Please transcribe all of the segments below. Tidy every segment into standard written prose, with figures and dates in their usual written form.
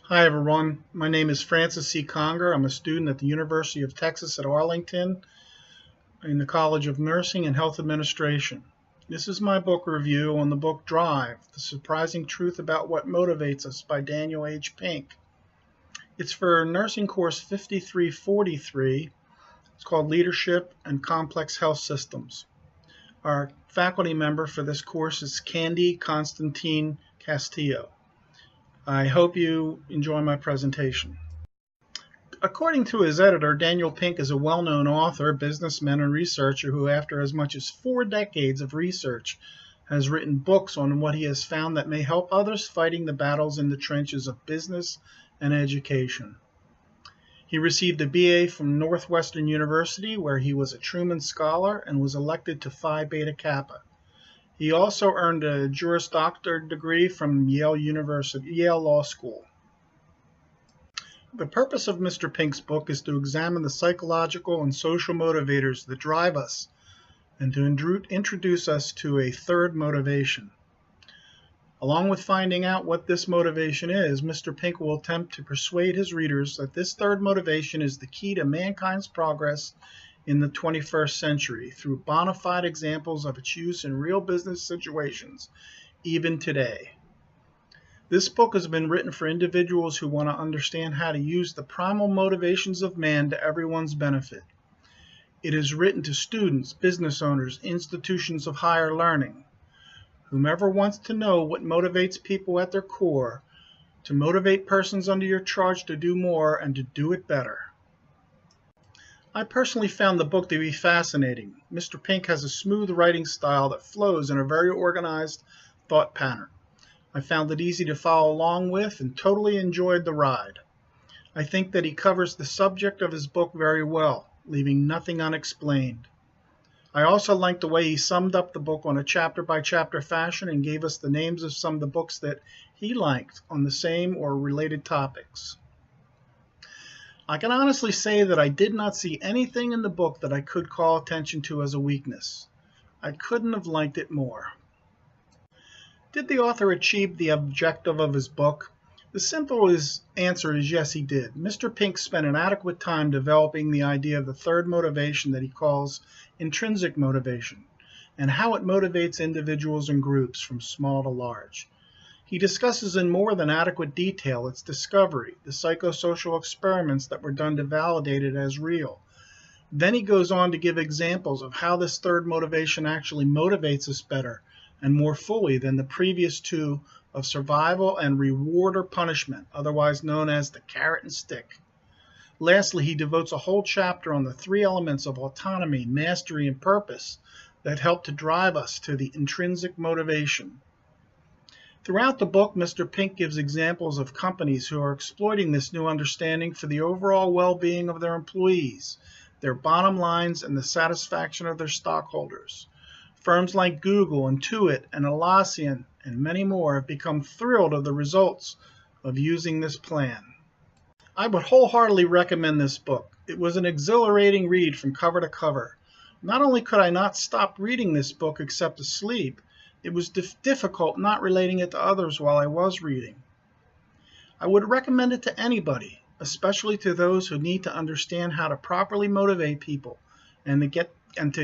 Hi everyone, my name is Francis C. Conger. I'm a student at the University of Texas at Arlington in the College of Nursing and Health Administration. This is my book review on the book Drive, The Surprising Truth About What Motivates Us by Daniel H. Pink. It's for nursing course 5343. It's called Leadership and Complex Health Systems. Our faculty member for this course is Candy Constantine Castillo. I hope you enjoy my presentation. According to his editor, Daniel Pink is a well-known author, businessman, and researcher who, after as much as 4 decades of research, has written books on what he has found that may help others fighting the battles in the trenches of business and education. He received a BA from Northwestern University, where he was a Truman Scholar and was elected to Phi Beta Kappa. He also earned a Juris Doctor degree from Yale Law School. The purpose of Mr. Pink's book is to examine the psychological and social motivators that drive us and to introduce us to a third motivation. Along with finding out what this motivation is, Mr. Pink will attempt to persuade his readers that this third motivation is the key to mankind's progress in the 21st century through bona fide examples of its use in real business situations, even today. This book has been written for individuals who want to understand how to use the primal motivations of man to everyone's benefit. It is written to students, business owners, institutions of higher learning, whomever wants to know what motivates people at their core, to motivate persons under your charge to do more and to do it better. I personally found the book to be fascinating. Mr. Pink has a smooth writing style that flows in a very organized thought pattern. I found it easy to follow along with and totally enjoyed the ride. I think that he covers the subject of his book very well, leaving nothing unexplained. I also liked the way he summed up the book on a chapter-by-chapter fashion and gave us the names of some of the books that he liked on the same or related topics. I can honestly say that I did not see anything in the book that I could call attention to as a weakness. I couldn't have liked it more. Did the author achieve the objective of his book? The simple answer is yes, he did. Mr. Pink spent an adequate time developing the idea of the third motivation that he calls intrinsic motivation, and how it motivates individuals and groups from small to large. He discusses in more than adequate detail its discovery, the psychosocial experiments that were done to validate it as real. Then he goes on to give examples of how this third motivation actually motivates us better and more fully than the previous two of survival and reward or punishment, otherwise known as the carrot and stick. Lastly, he devotes a whole chapter on the 3 elements of autonomy, mastery, and purpose that help to drive us to the intrinsic motivation. Throughout the book, Mr. Pink gives examples of companies who are exploiting this new understanding for the overall well-being of their employees, their bottom lines, and the satisfaction of their stockholders. Firms like Google, Intuit, and Atlassian, and many more have become thrilled of the results of using this plan. I would wholeheartedly recommend this book. It was an exhilarating read from cover to cover. Not only could I not stop reading this book except to sleep, it was difficult not relating it to others while I was reading. I would recommend it to anybody, especially to those who need to understand how to properly motivate people and to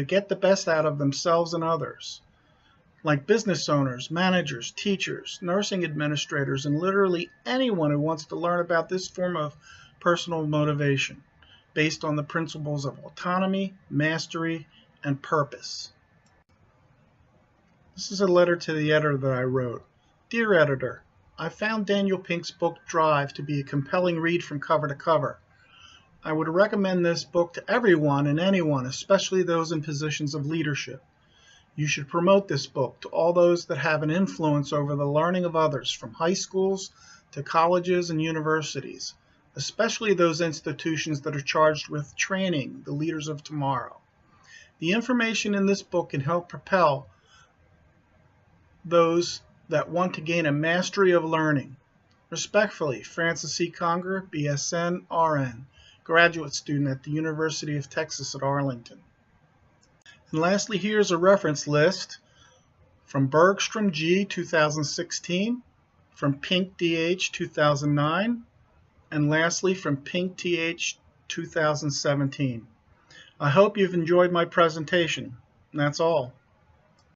get the best out of themselves and others. Like business owners, managers, teachers, nursing administrators, and literally anyone who wants to learn about this form of personal motivation based on the principles of autonomy, mastery, and purpose. This is a letter to the editor that I wrote. Dear editor, I found Daniel Pink's book Drive to be a compelling read from cover to cover. I would recommend this book to everyone and anyone, especially those in positions of leadership. You should promote this book to all those that have an influence over the learning of others, from high schools to colleges and universities, especially those institutions that are charged with training the leaders of tomorrow. The information in this book can help propel those that want to gain a mastery of learning. Respectfully, Francis C. Conger, BSN, RN, graduate student at the University of Texas at Arlington. And lastly, here's a reference list from Bergstrom G. 2016, from Pink DH 2009, and lastly from Pink TH 2017. I hope you've enjoyed my presentation. That's all.